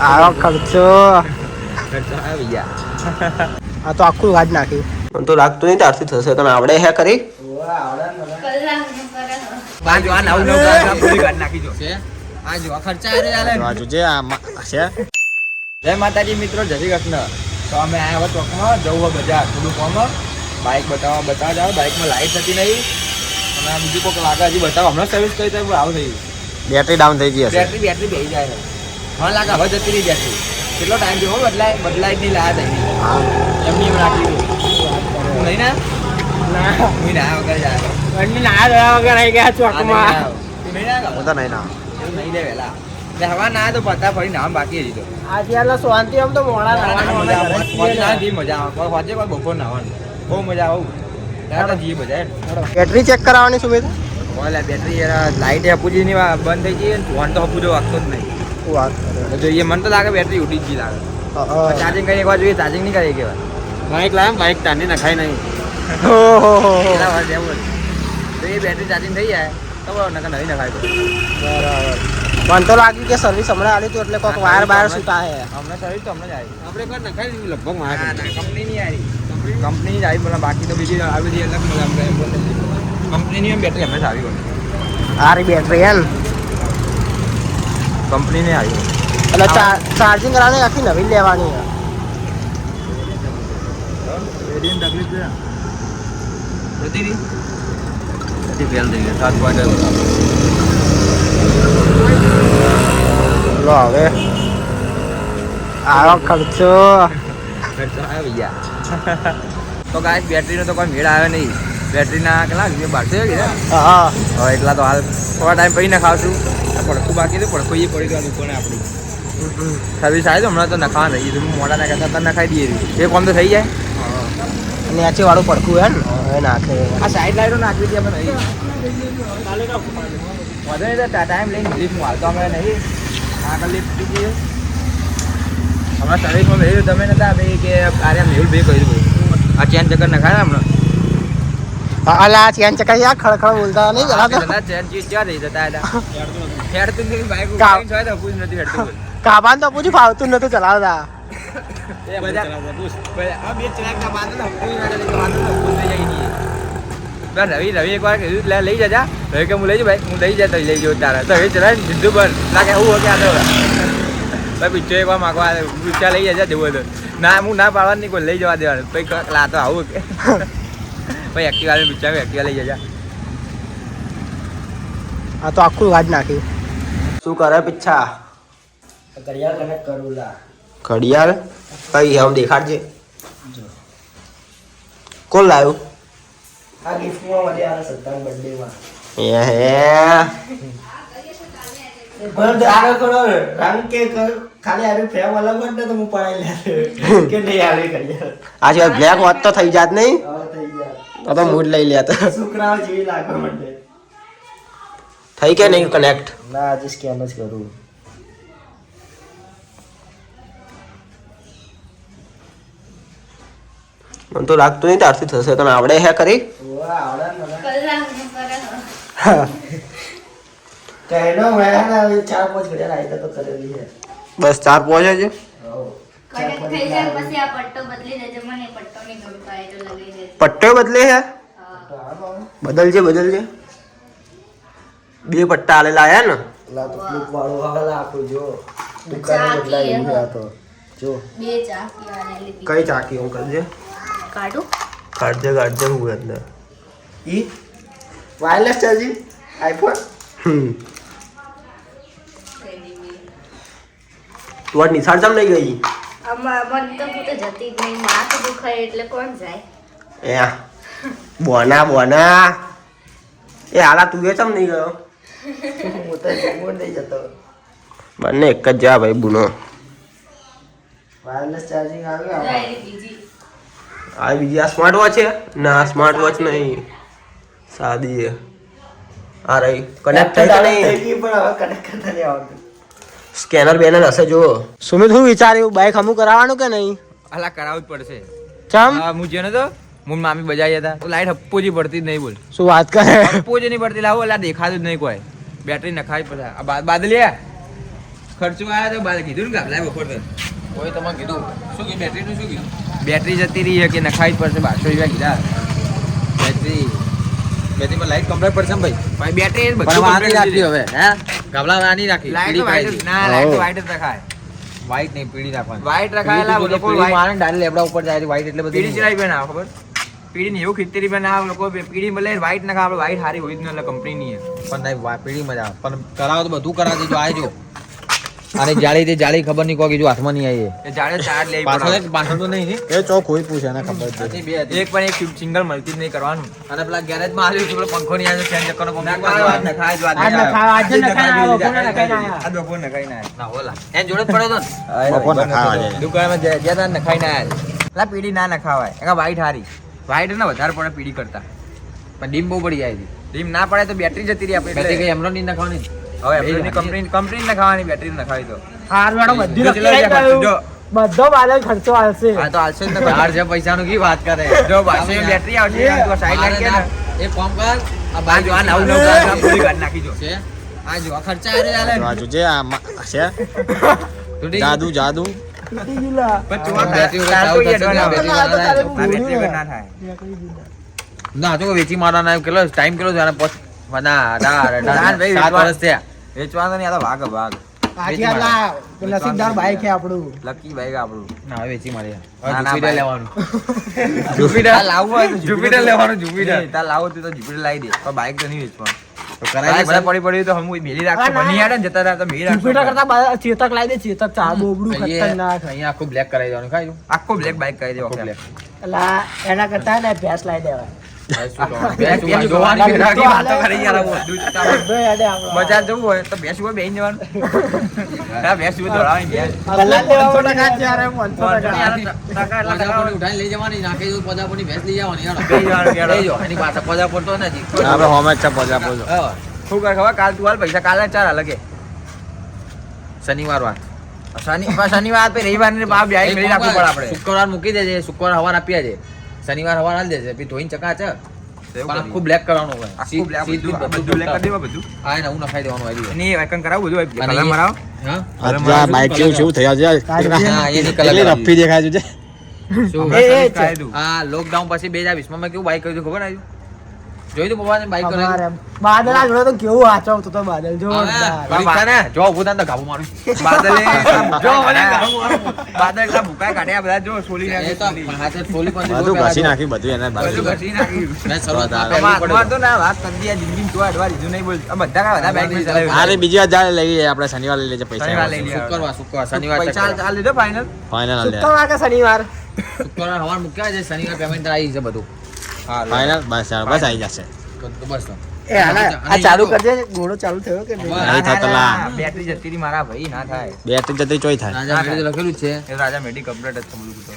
આવો ખર્ચો આવી ગયા. આ તો આખું વાજ નાખ્યું. મને તો લાગતું નહીં તારથી થશે. તને આવડે હે કરી? જય માતાજી મિત્રો, જય શ્રી કૃષ્ણ. તો અમે આવ્યા ચોકમાં જવું બજાર થોડું કોમ બાઇક બતાવવા જાવ. બાઇકમાં લાઈટ હતી નહીં અને બીજું કોઈક લાગે હજી બતાવો. હમણાં સર્વિસ કરી તો આવ થઈ બેટરી ડાઉન થઈ ગઈ હશે. બેટરી બેસી જાય. મને લાગે હવે જતી રહી બેટરી. કેટલો ટાઈમ થયો બદલાય જ નહીં લાયા થઈ એમની એમ રાખી નહીં ના હું ના વગર જાય વગર આવી ગયા ચોકમાં. તું નહીં ના હું તો નહીં ના એવું નહીં દે વહેલા હવા ના તો પતા ફરી નામ બાકી હજી તો આજે એટલે શાંતિ આમ તો મોડા મજા આવે વાંચે કોઈ બપોર નાવાનું બહુ મજા આવું ત્યાં જઈએ બધા. બેટરી ચેક કરાવવાની સુમિત. બેટરી લાઈટ હપુજીની બંધ થઈ ગઈ ફોન તો હપુજો વાગતો જ નહીં. જોઈએ મને તો લાગે બેટરી ઉઠી જ ગઈ લાગે. ચાર્જિંગ કરી એક વાર જોઈએ, ચાર્જિંગ નહીં કરી કેવા બાઇક લાવ બાઇક તાની નખાય નહીં. તો એ બેટરી ચાર્જિંગ થઈ જાય તો નકા નહીં નખાય. બરાબર. મને તો લાગ્યું કે સર્વિસ હમણાં આલી હતું એટલે કોઈક વાયર બાયર છૂટા હે. હમણાં સર્વિસ તો હમણાં જ આવી. આપણે કોઈ નખાય નહીં લગભગ મારે કંપનીની આવી કંપની જ આવી. બોલા બાકી તો બીજી આવી બધી અલગ કંપનીની બેટરી હમણાં આવી હોય. આરી બેટરી એમ કંપનીની આવી એટલે ચાર્જિંગ કરાવવાની આખી નવી લેવાની. લો હવે આવો ખર્ચો આવી ગયા. તો ગાય બેટરીનો તો કોઈ મેળ આવે નહીં. બેટરીના કેટલા રૂપિયા 1200 હા હવે એટલા તો હાલ થોડા ટાઈમ પછી નખાવશું. પડખું બાકી તો પડખું એ પડી ગયું દુકાને આપણી સર્વિસ આવી તો હમણાં તો નખાવા થઈ ગયું. મોડા નાખ્યા તો નખાઈ દઈએ એ કોમ તો થઈ જાય. નીચે વાળું પડખું હે ને હવે નાખે. આ સાઈડ લાઈટો નાખી હતી અમે નહીં વધુ નહીં ટાઈમ લઈને લિફ્ટ હાલતો અમે નહીં આગળ લિફ્ટ દીધી હમણાં સર્વિસમાં ભેજ્યું તમે નતા ભાઈ કે કાર્ય મેહુલ ભાઈ કહ્યું આ ચેન ચક્કર નખાયા હમણાં. અલા ચેન ચકાઈ આ ખડખડ બોલતા નહીં જરા તો. ચેન ચીજ ક્યાં રહી જતા હતા હેડતું નહીં બાઈક હોય તો પૂછ નથી હેડતું. કાબાન તો પૂછ્યું ફાવતું નતું ચલાવતા. રવિ એક વાર કીધું લઈ જજા. રવિ કે હું લઈ જાઉં ભાઈ હું લઈ જતો લઈ જાઉં તારા તો હવે ચલાય ને સીધું બંધ લાગે એવું હોય કે આ ભાઈ પિક્ચર એક વાર માગવા પિક્ચર લઈ જજા જેવું હતું ના હું ના પાડવાનું નહીં કોઈ લઈ જવા દેવાનું પછી લાતો આવું કે ભાઈ એક્ટિવા પિક્ચર એક્ટિવા લઈ જજા. આ તો આખું વાજ નાખ્યું. શું કરે પીછા? ઘડિયાળ કનેક્ટ કરું લા. ઘડિયાળ કઈ આમ દેખાડજે. કોણ લાવ્યું? આ ગિફ્ટમાં મને આ સત્તાન બર્થડે માં એ હે પણ આગળ કરો રંગ કે ખાલી આરી ફ્રેમ અલગ હોત ને તો હું પડાઈ લે કે નહીં આવી ઘડિયાળ. આ સિવાય બ્લેક હોત તો થઈ જાત નહીં. હવે થઈ ગયા તો મૂડ લઈ લે તો શુક્રાવ જેવી લાગવા માંડે. થઈ કે નહીં કનેક્ટ? ના આજે સ્કેન જ કરું. મને તો લાગતું નહીં તારથી થશે. તને આવડે હે કરી? કહેનો મેં 4-5 ઘડિયાળ આવી તો કરેલી છે. બસ 4 પહોંચે છે. પટ્ટો બદલે હે? બદલજે બે પટ્ટા આલેલા હે ને. લા તો ક્લિપ વાળો હવે આખું જો દુકાને બદલાઈ ગયા તો જો બે ચાકી વાળી કઈ ચાકી હું કરજે કાઢજે હું અંદર ઈ વાયરલેસ ચાર્જિંગ આઈફોન. તું આજ નિશાળ જમ નહીં ગઈ? મને તો હું તો જતી જ નહીં. માથું દુખાય એટલે કોણ જાય? એ બોના એ હાલા તું એ ચમ નહીં ગયો? હું તો જમવા નહીં જતો. બંને એક જ જા ભાઈ બુનો. વાયરલેસ ચાર્જિંગ આવ્યું આ બીજી આ સ્માર્ટ વોચ છે ના સ્માર્ટ વોચ નહીં સાદી છે. આ રહી કનેક્ટ થઈ કે નહીં? પણ હવે કનેક્ટ કરતા નહીં આવડતું. સ્કેનર બેનર હશે જો. સુમિત હું વિચાર્યું બાઈક હમું કરાવવાનું કે નહીં? અલા કરાવવું જ પડશે. ચમ હું જેનો તો હું મામી બજાઈ હતા તો લાઈટ હપ્પોજી પડતી જ નહીં. બોલ શું વાત કરે? હપ્પોજી નહીં પડતી લાવો એટલે દેખાતું જ નહીં કોઈ. બેટરી નખાવી પડે. આ બાદલિયા ખર્ચો આવ્યો તો બાર કીધું ને ગાભલા બપોર તો કોઈ તમારે કીધું શું કીધું બેટરીનું શું કીધું બેટરી જતી રહી છે કે નખાવી જ પડશે 1200 રૂપિયા કીધા બેટરીમાં લાઈટ કમ્પ્લીટ પડશે ને ભાઈ બેટરી બધું વાણી રાખી હવે હે ગાભલા વાણી રાખી લાઈટ ના લાઈટ વાઈટ જ રખાય વાઈટ નહીં પીળી રાખવાની વાઈટ રખાયેલા લોકો વાઈટ મારે ડાયરેક્ટ લેબડા ઉપર જાય વાઈટ એટલે બધું પીળી ચડાવી ના ખબર પીળી ને એવું 70 રૂપિયા ના લોકો પીળી મળે વાઈટ ના આપણે વાઈટ હારી ઓરિજિનલ કંપનીની પણ નહીં પીળી મજા આવે પણ કરાવો તો બધું કરાવી દેજો આજો અને જાળી ખબર નહીં કોઈ જો હાથમાં નહીં આવી એ જાળી ચાર્જ લેવી પડે પાછળ તો નહીં એ ચોક કોઈ પૂછે એને ખબર છે એક પણ એક સિંગલ મળતી જ નહીં કરવાનું અને પેલા ગેરેજ માં આવ્યું પેલો પંખો નહીં આવ્યો ફેન ચક્કરનો પંખો નખાય જો આજે નખાય બપોર નખાઈ ના ના ઓલા એન જોડે જ પડ્યો તો ને બપોર નખાવા દુકાનમાં જ્યાં નખાઈ ના આવ્યા પેલા પીડી ના નખાવાય એકા વાઈટ હારી વાઈટ ને વધારે પડે પીડી કરતા પણ ડીમ બહુ પડી જાય ડીમ ના પડે તો બેટરી જતી રહી આપણે બેટરી એમનો નહીં નખાવાની હવે એમની કંપની નખાવાની બેટરી નખાવી તો બધો બાદલ ખર્ચો આવશે હા તો આવશે ને 4000 પૈસાનું કી વાત કરે જો બાસે બેટરી આવશે તો સાઈડ લાગી ને એક કામ કર આ બાજુ આ નવ પૂરી કાઢ નાખી જો છે આ જો ખર્ચા આવે ચાલે બાજુ જે આ છે જાદુ ના તો વેચી મારવાના કેટલો ટાઈમ કેટલો છે પોચ ના 7 વર્ષ થયા વેચવાનો નહીં આ તો ભાગ નસીબદાર બાઈક છે આપણું લકી બાઈક આપણું ના હવે વેચી મારી જુપિટર લેવાનું જુપિટર લાવવું હોય તો જુપિટર લેવાનું જુપિટર તાર લાવો તો જુપિટર લાવી દે પણ બાઈક તો નહીં વેચવાનું તો કરાય બધા પડી તો હમ મેલી રાખતો બની આડે ને જતા હતા મેલી રાખતો જુપિટર કરતા ચેતક લાવી દે ચેતક ચા બોબડું ખતરનાક અહીંયા આખું બ્લેક કરાવી દેવાનું ખાઈ આખું બ્લેક બાઈક કરી દેવાનું બ્લેક એલા એના કરતા ને ભેંસ લાવી દેવાય બજાર જવું હોય તો બેસવું હોય બેસી જવાનું બેસવું લઈ જવાની નાખી દઉં પજાપોની ભેંસ લઈ જવાની પજાપોર તો નથી શું કર ખબર કાલ તું હાલ પૈસા કાલે 4 અલગે શનિવાર વાત શનિવાર રવિવાર ને રાખવું પડે આપણે શુક્રવાર મૂકી દેજે શુક્રવાર હવાર આપી છે શનિવાર હવાર હાલ દેજે પછી ધોઈને ચકા છે આખું બ્લેક કરવાનું હોય બધું બ્લેક કરી દેવા બધું હા એને હું નખાઈ દેવાનું આવી એની આઈકન કરાવું બધું કલર મરાવ હા બાઈક કેવું થયા છે હા એની કલર રફી દેખાય છે હા લોકડાઉન પછી 2020 માં કેવું બાઈક કર્યું ખબર આવ્યું જોઈ તો પપ્પાને બાઈક કરે બાદલ આ જોડે તો કેવું આચવતો તો બાદલ પરીક્ષા ને જો ઉભું તો ગાબુ મારું બાદલે જો મને ગાબુ મારું બાદલ એટલા ભૂકાય કાઢ્યા બધા જો સોલી નાખી તો હાથે સોલી પણ બધું ઘસી નાખી બધું એને બધું ઘસી નાખી મેં શરૂઆત માર તો ના વાત કરી દીધી જિંદગી તો અડવા દીધું નહીં બોલ આ બધા બાઈક લઈ ચલાવ્યું અરે બીજી વાર જાય લઈ આપણે શનિવાર લઈ લેજે પૈસા શુક્રવાર શનિવાર પૈસા ચાલ લીધો ફાઇનલ શુક્રવાર કે શનિવાર શુક્રવાર હવાર મૂક્યા છે શનિવાર પેમેન્ટ આવી છે બધું ફાઇનલ બસ આવી જશે તો બસ તો આ ચાલુ કરજે ઘોડો ચાલુ થયો કે નહીં થતો લા બેટરી જતી રહી મારા ભાઈ ના થાય બેટરી જતી ચોઈ થાય રાજા મેડી લખેલું છે એ રાજા મેડી કમ્પ્લીટ જ છે